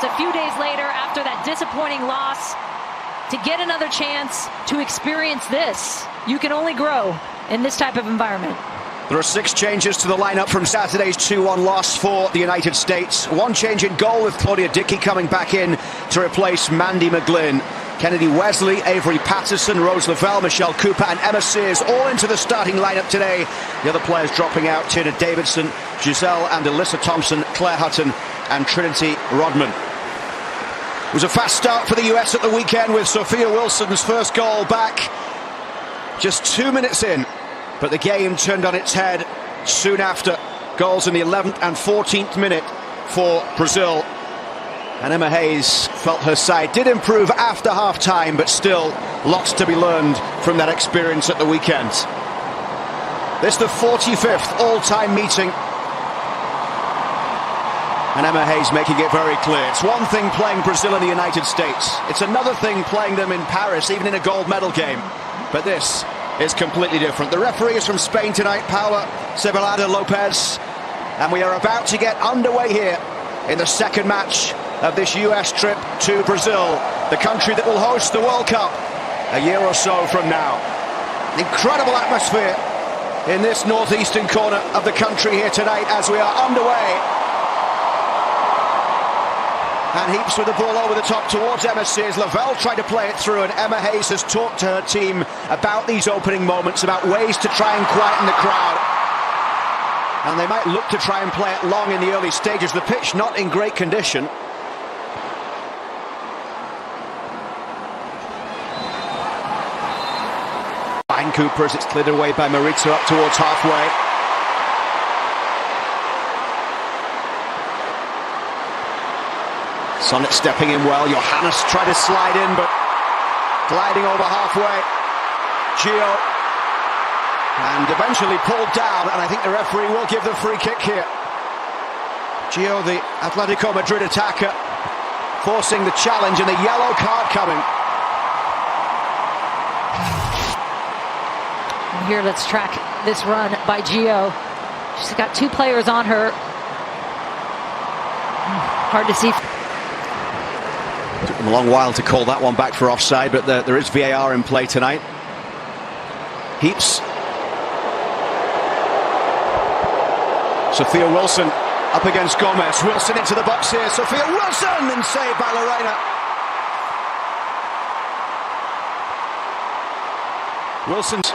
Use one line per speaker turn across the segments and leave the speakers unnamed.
a few days later after that disappointing loss to get another chance to experience this. You can only grow in this type of environment.
There are 6 changes to the lineup from Saturday's 2-1 loss for the United States. 1 change in goal with Claudia Dickey coming back in to replace Mandy McGlynn. Kennedy Wesley, Avery Patterson, Rose Lavelle, Michelle Cooper and Emma Sears all into the starting lineup today. The other players dropping out: Tina Davidson, Giselle and Alyssa Thompson, Claire Hutton and Trinity Rodman. It was a fast start for the US at the weekend with Sophia Wilson's first goal back just 2 minutes in. But the game turned on its head soon after. Goals in the 11th and 14th minute for Brazil. And Emma Hayes felt her side did improve after half-time, but still lots to be learned from that experience at the weekend. This is the 45th all-time meeting. And Emma Hayes making it very clear. It's one thing playing Brazil in the United States. It's another thing playing them in Paris, even in a gold medal game. But this is completely different. The referee is from Spain tonight, Paula Cebalada Lopez. And we are about to get underway here in the second match of this US trip to Brazil, the country that will host the World Cup a year or so from now. Incredible atmosphere in this northeastern corner of the country here tonight as we are underway. And Heaps with the ball over the top towards Emma Sears. Lavelle tried to play it through, and Emma Hayes has talked to her team about these opening moments, about ways to try and quieten the crowd. And they might look to try and play it long in the early stages. The pitch not in great condition. Fine Cooper as it's cleared away by Marita up towards halfway. Sonnet stepping in well. Johannes tried to slide in, but gliding over halfway. Gio. And eventually pulled down, and I think the referee will give the free kick here. Gio, the Atletico Madrid attacker, forcing the challenge, and the yellow card coming.
And here, let's track this run by Gio. She's got 2 players on her. Hard to see.
Took them a long while to call that one back for offside, but there is VAR in play tonight. Heaps. Sophia Wilson up against Gomez. Wilson into the box here. Sophia Wilson, and saved by Lorena. Wilson's.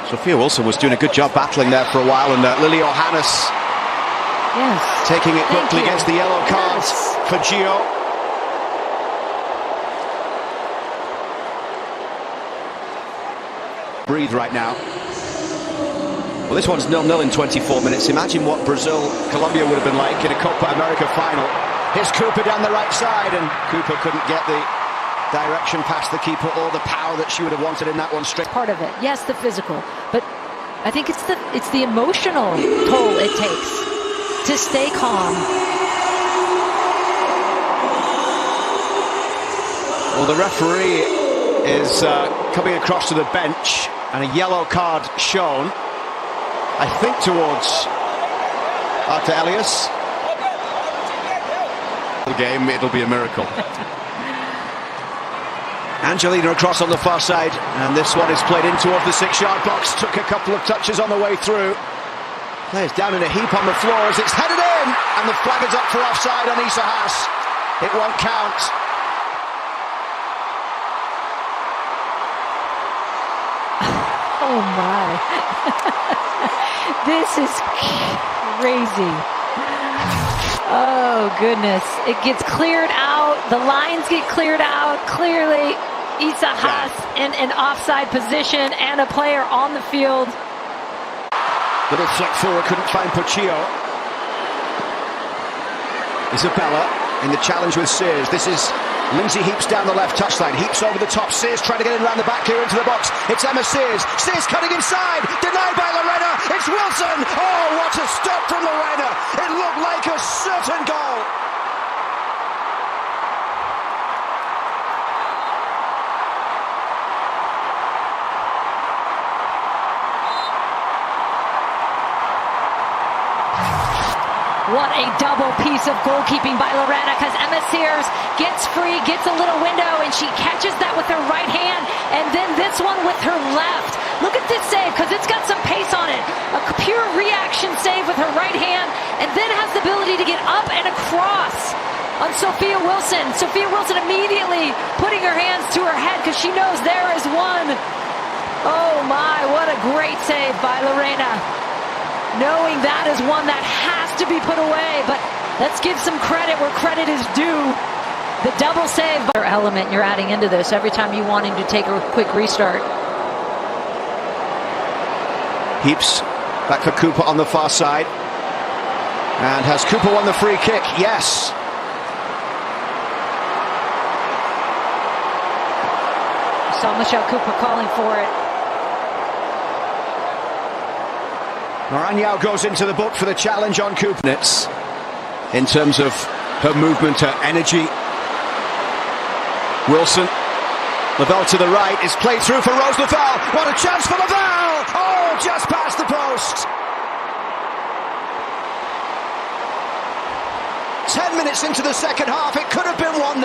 Sophia Wilson was doing a good job battling there for a while, and Lily Johannes taking it quickly against the yellow cards for Gio. Breathe right now. Well, this one's 0-0 in 24 minutes. Imagine what Brazil-Colombia would have been like in a Copa America final. Here's Cooper down the right side, and Cooper couldn't get the direction past the keeper or the power that she would have wanted in that one straight.
Part of it, yes, the physical, but I think it's the emotional toll it takes to stay calm.
Well, the referee is coming across to the bench, and a yellow card shown, I think, towards Arta Elias. The game, it'll be a miracle. Angelina across on the far side, and this one is played in towards the 6-yard box. Took a couple of touches on the way through. Players down in a heap on the floor as it's headed in, and the flag is up for offside on Isa Haas. It won't count.
Oh my. This is crazy. Oh goodness. It gets cleared out. The lines get cleared out. Clearly, Isa Haas in an offside position and a player on the field.
Little flick forward, couldn't find Puccio. Isabella in the challenge with Sears. This is Lindsay Heaps down the left touchline. Heaps over the top. Sears trying to get in around the back here into the box. It's Emma Sears. Sears cutting inside. Denied by Lorena. It's Wilson. Oh, what a stop from Lorena. It looked like a certain goal.
What a double piece of goalkeeping by Lorena, because Emma Sears gets free, gets a little window, and she catches that with her right hand, and then this one with her left. Look at this save, because it's got some pace on it. A pure reaction save with her right hand, and then has the ability to get up and across on Sophia Wilson. Sophia Wilson immediately putting her hands to her head, because she knows there is one. Oh my, what a great save by Lorena. Knowing that is one that has to be put away, but let's give some credit where credit is due. The double save element you're adding into this every time you want him to take a quick restart.
Heaps back for Cooper on the far side. And has Cooper won the free kick? Yes.
Saw Michelle Cooper calling for it.
Moranyao goes into the book for the challenge on Cooper. In terms of her movement, her energy. Wilson. Lavelle to the right is played through for Rose Lavelle. What a chance for Lavelle! Oh, just past the post. 10 minutes into the second half, it could have been 1-0.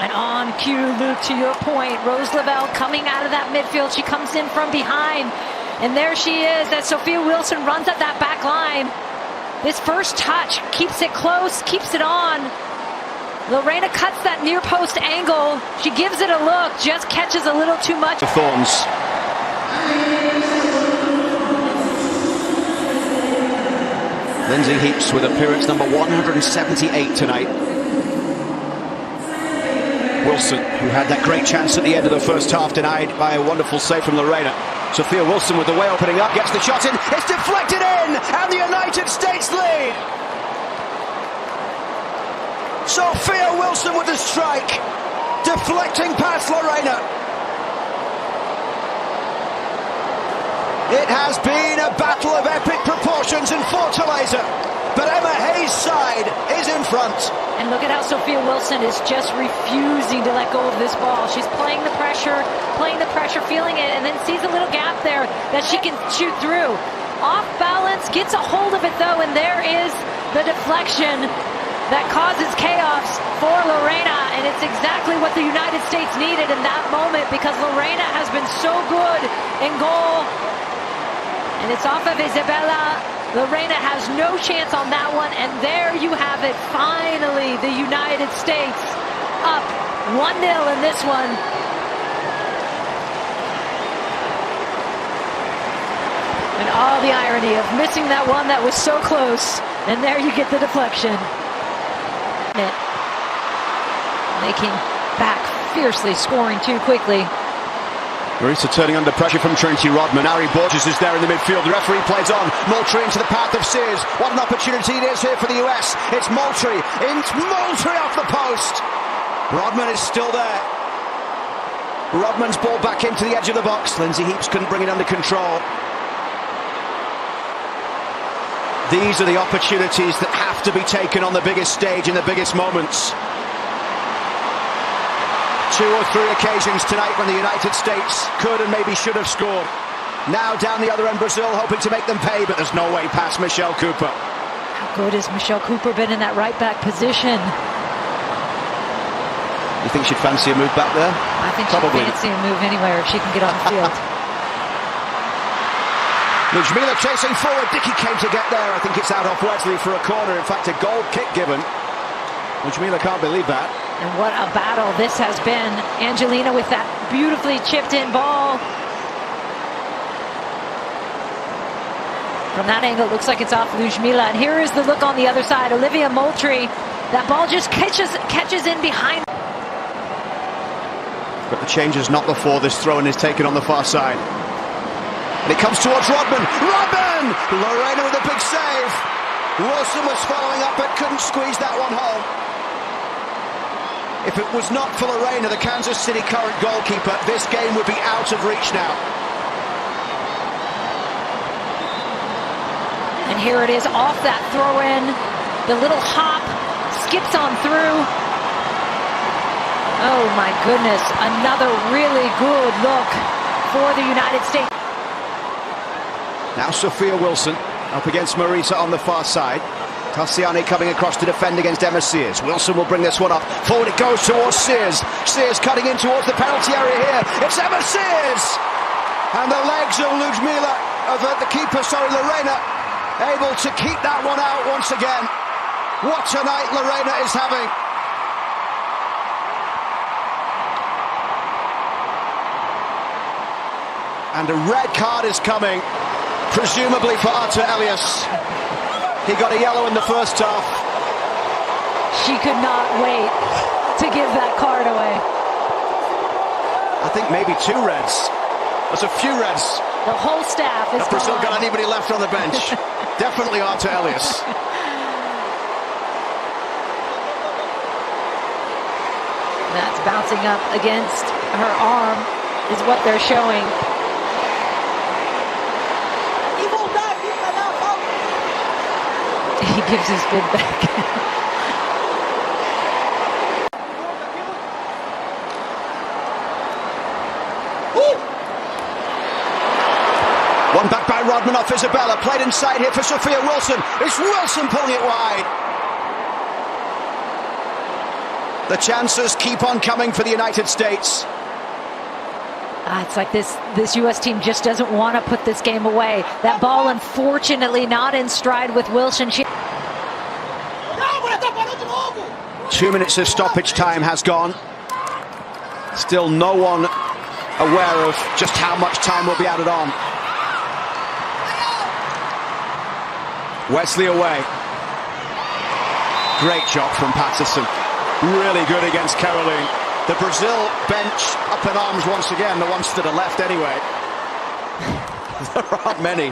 And on cue, Luke, to your point, Rose Lavelle coming out of that midfield. She comes in from behind. And there she is as Sophia Wilson runs at that back line. This first touch keeps it close, keeps it on. Lorena cuts that near post angle. She gives it a look, just catches a little too much.
Thorns. Lindsay Heaps with appearance number 178 tonight. Wilson, who had that great chance at the end of the first half, denied by a wonderful save from Lorena. Sophia Wilson with the way opening up, gets the shot in, it's deflected in, and the United States lead! Sophia Wilson with the strike, deflecting past Lorena. It has been a battle of epic proportions in Fortaleza, but Emma Hayes' side is in front.
And look at how Sophia Wilson is just refusing to let go of this ball. She's playing the pressure, feeling it, and then sees a little gap there that she can shoot through. Off balance, gets a hold of it though, and there is the deflection that causes chaos for Lorena, and it's exactly what the United States needed in that moment, because Lorena has been so good in goal. And it's off of Isabella. Lorena has no chance on that one, and there you have it. Finally, the United States up 1-0 in this one. And all the irony of missing that one that was so close, and there you get the deflection. Making back fiercely, scoring too quickly.
Marisa turning under pressure from Trinity Rodman. Ari Borges is there in the midfield. The referee plays on. Moultrie into the path of Sears. What an opportunity it is here for the US. It's Moultrie. It's Moultrie off the post. Rodman is still there. Rodman's ball back into the edge of the box. Lindsay Heaps couldn't bring it under control. These are the opportunities that have to be taken on the biggest stage in the biggest moments. 2 or 3 occasions tonight when the United States could and maybe should have scored. Now down the other end, Brazil hoping to make them pay, but there's no way past Michelle Cooper.
How good has Michelle Cooper been in that right back position?
You think she'd fancy a move back there?
I think she'd fancy a move anywhere if she can get on the field.
Lujmila chasing forward. Dickey came to get there. I think it's out off Wesley for a corner. In fact, a goal kick given. Lujmila can't believe that.
And what a battle this has been. Angelina with that beautifully chipped in ball. From that angle, it looks like it's off Lujmila. And here is the look on the other side. Olivia Moultrie. That ball just catches in behind.
But the change is not before this throw-in is taken on the far side. And it comes towards Rodman. Rodman! Lorena with a big save. Wilson was following up but couldn't squeeze that one home. If it was not for Lorena, the Kansas City current goalkeeper, this game would be out of reach now.
And here it is off that throw-in. The little hop skips on through. Oh my goodness, another really good look for the United States.
Now Sophia Wilson Up against Marisa on the far side. Tassiani coming across to defend against Emma Sears. Wilson will bring this one up. Forward it goes towards Sears. Sears cutting in towards the penalty area here. It's Emma Sears! And the legs of the keeper, Lorena, able to keep that one out once again. What a night Lorena is having. And a red card is coming, presumably for Arthur Elias. He got a yellow in the first half.
She could not wait to give that card away.
I think maybe 2 reds. There's a few reds.
The whole staff is
Have Brazil
gone.
got anybody left on the bench? Definitely Arthur Elias.
That's bouncing up against her arm is what they're showing. He gives his bid back.
One back by Rodman off Isabella. Played inside here for Sophia Wilson. It's Wilson pulling it wide. The chances keep on coming for the United States.
It's like this U.S. team just doesn't want to put this game away. That ball, unfortunately, not in stride with Wilson.
2 minutes of stoppage time has gone. Still no one aware of just how much time will be added on. Wesley away. Great job from Patterson. Really good against Caroline. The Brazil bench up in arms once again, the ones to the left anyway. There aren't many.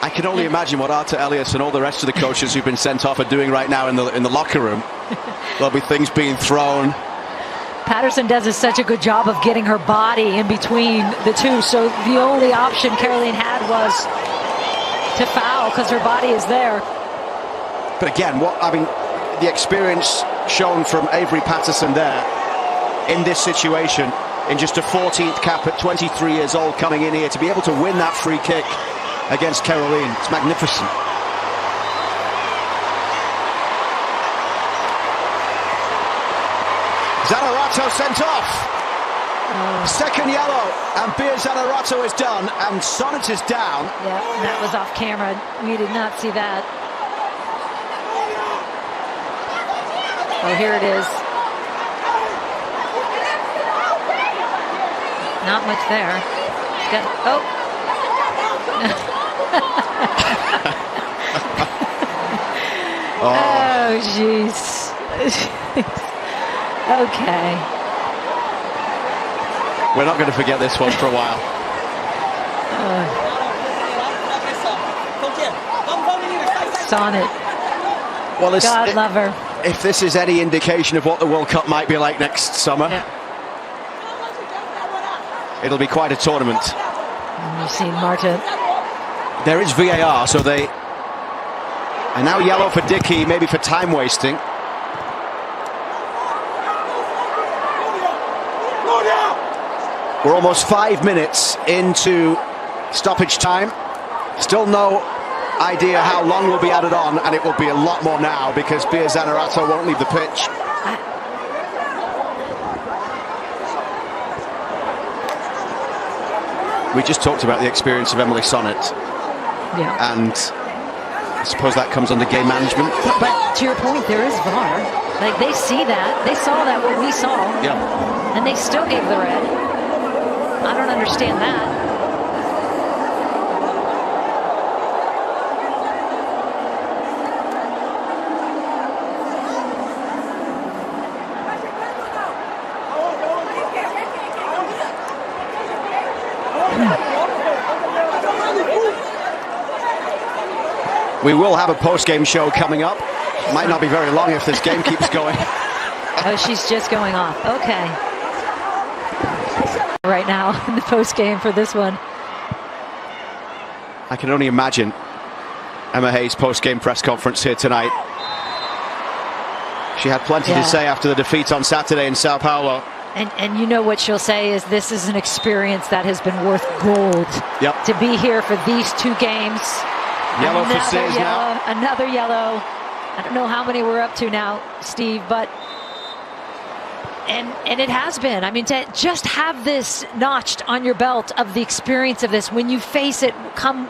I can only imagine what Arthur Elias and all the rest of the coaches who've been sent off are doing right now in the locker room. There'll be things being thrown.
Patterson does such a good job of getting her body in between the two, so the only option Caroline had was to foul because her body is there.
But again, the experience shown from Avery Patterson there in this situation, in just a 14th cap at 23 years old, coming in here to be able to win that free kick against Caroline. It's magnificent. Zanerato sent off. Second yellow, and Bia Zanerato is done, and Sonnet is down.
Yeah, and that was off camera. We did not see that. Oh, here it is. Not much there. Oh, jeez. Okay.
We're not going to forget this one for a while.
Sonnet.
Well,
God love her.
If this is any indication of what the World Cup might be like next summer, it'll be quite a tournament.
You've seen Marta.
There is VAR, so they are now yellow for Dickey, maybe for time wasting. We're almost 5 minutes into stoppage time. Still no idea how long will be added on, and it will be a lot more now because Bia Zanerato won't leave the pitch. We just talked about the experience of Emily Sonnet.
Yeah.
And I suppose that comes under game management.
But to your point, there is VAR. Like, they see that. They saw that what we saw.
Yeah.
And they still gave the red. I don't understand that.
We will have a post-game show coming up. Might not be very long if this game keeps going.
Oh, she's just going off. Okay. Right now in the post-game for this one.
I can only imagine Emma Hayes' post-game press conference here tonight. She had plenty to say after the defeat on Saturday in Sao Paulo.
And you know what she'll say is this is an experience that has been worth gold.
Yep.
To be here for these 2 games.
Yellow for Sears now.
Another yellow. I don't know how many we're up to now, Steve, but and it has been. I mean, to just have this notched on your belt of the experience of this when you face it come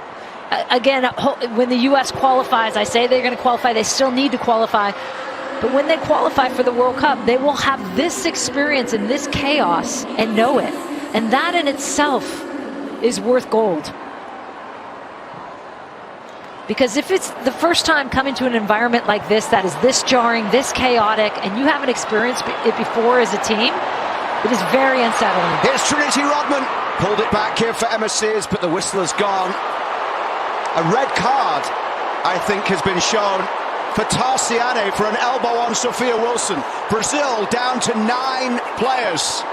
again when the U.S. qualifies. I say they're going to qualify. They still need to qualify. But when they qualify for the World Cup, they will have this experience and this chaos and know it. And that in itself is worth gold. Because if it's the first time coming to an environment like this that is this jarring, this chaotic, and you haven't experienced it before as a team, it is very unsettling.
Here's Trinity Rodman. Pulled it back here for Emma Sears, but the whistle has gone. A red card, I think, has been shown for Tarciane for an elbow on Sophia Wilson. Brazil down to 9 players.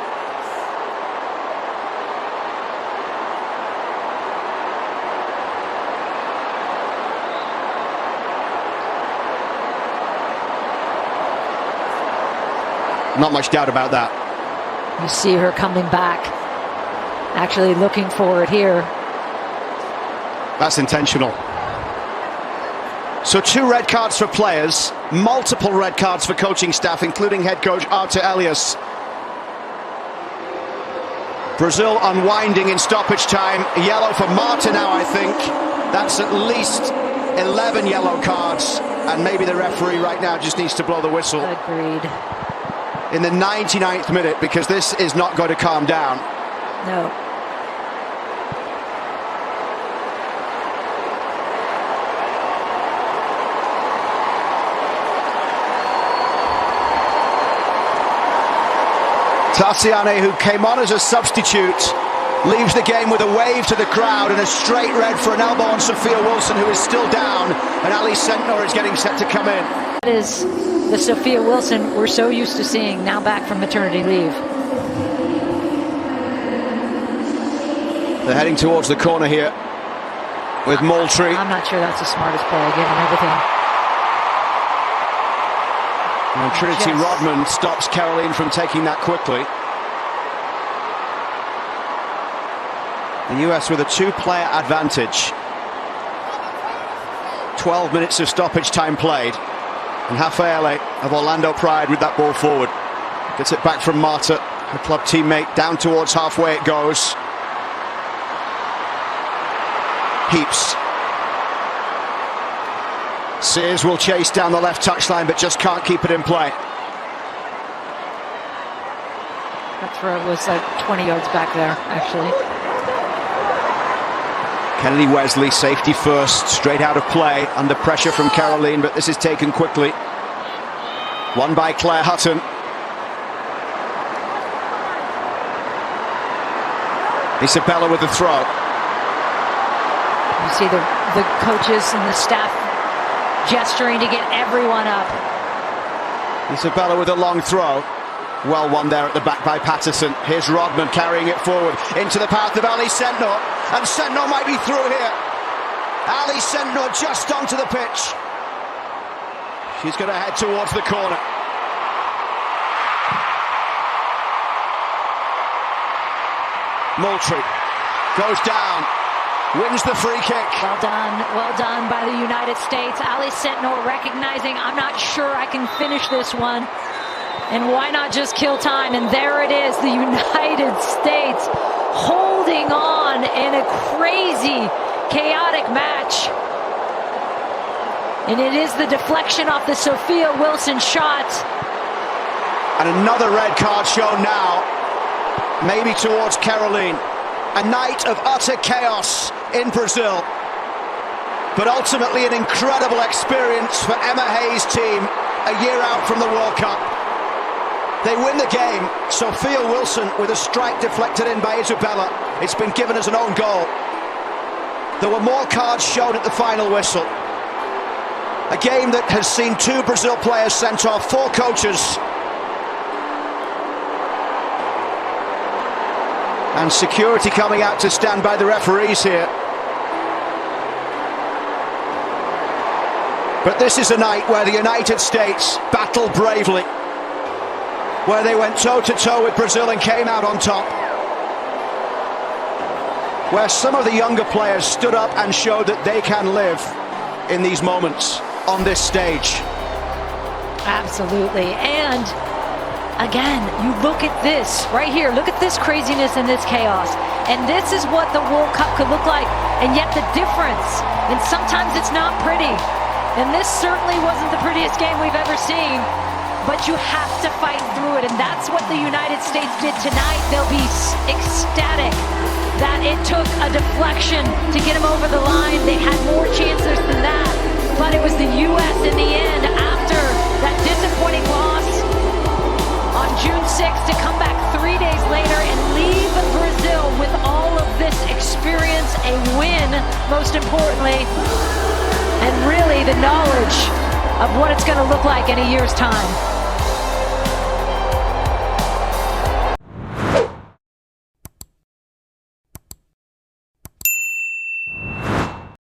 Not much doubt about that.
You see her coming back, actually looking for it here.
That's intentional. So 2 red cards for players, multiple red cards for coaching staff, including head coach Artur Elias. Brazil unwinding in stoppage time. Yellow for Marta now, I think. That's at least 11 yellow cards. And maybe the referee right now just needs to blow the whistle.
Agreed.
In the 99th minute, because this is not going to calm down.
No.
Tarciane, who came on as a substitute, leaves the game with a wave to the crowd and a straight red for an elbow on Sophia Wilson, who is still down, and Ali Sentnor is getting set to come in.
That is the Sophia Wilson we're so used to seeing, now back from maternity leave.
They're heading towards the corner here with Moultrie.
I'm not sure that's the smartest play, given everything.
And Trinity Rodman stops Caroline from taking that quickly. The US with a 2-player advantage. 12 minutes of stoppage time played. And Rafaele of Orlando Pride with that ball forward. Gets it back from Marta, her club teammate. Down towards halfway it goes. Heaps. Sears will chase down the left touchline, but just can't keep it in play.
That throw was like 20 yards back there, actually.
Kennedy Wesley, safety first, straight out of play, under pressure from Caroline, but this is taken quickly. Won by Claire Hutton. Isabella with the throw.
You see the coaches and the staff gesturing to get everyone up.
Isabella with a long throw. Well won there at the back by Patterson. Here's Rodman carrying it forward into the path of Ali Sentnor. And Sentnor might be through here. Ali Sentnor just onto the pitch. She's going to head towards the corner. Moultrie goes down. Wins the free kick.
Well done by the United States. Ali Sentnor recognizing, I'm not sure I can finish this one. And why not just kill time? And there it is, the United States holding on in a crazy, chaotic match. And it is the deflection off the Sophia Wilson shot.
And another red card shown now, maybe towards Caroline. A night of utter chaos in Brazil. But ultimately an incredible experience for Emma Hayes' team a year out from the World Cup. They win the game. Sophia Wilson with a strike deflected in by Isabella. It's been given as an own goal. There were more cards shown at the final whistle. A game that has seen 2 Brazil players sent off, 4 coaches. And security coming out to stand by the referees here. But this is a night where the United States battle bravely. where they went toe-to-toe with Brazil and came out on top. Where some of the younger players stood up and showed that they can live in these moments on this stage.
Absolutely. And again, you look at this right here. Look at this craziness and this chaos. And this is what the World Cup could look like. And yet the difference, and sometimes it's not pretty. And this certainly wasn't the prettiest game we've ever seen. But you have to fight through it. And that's what the United States did tonight. They'll be ecstatic that it took a deflection to get them over the line. They had more chances than that. But it was the U.S. in the end, after that disappointing loss on June 6th, to come back 3 days later and leave Brazil with all of this experience, a win, most importantly, and really the knowledge of what it's going to look like in a year's time.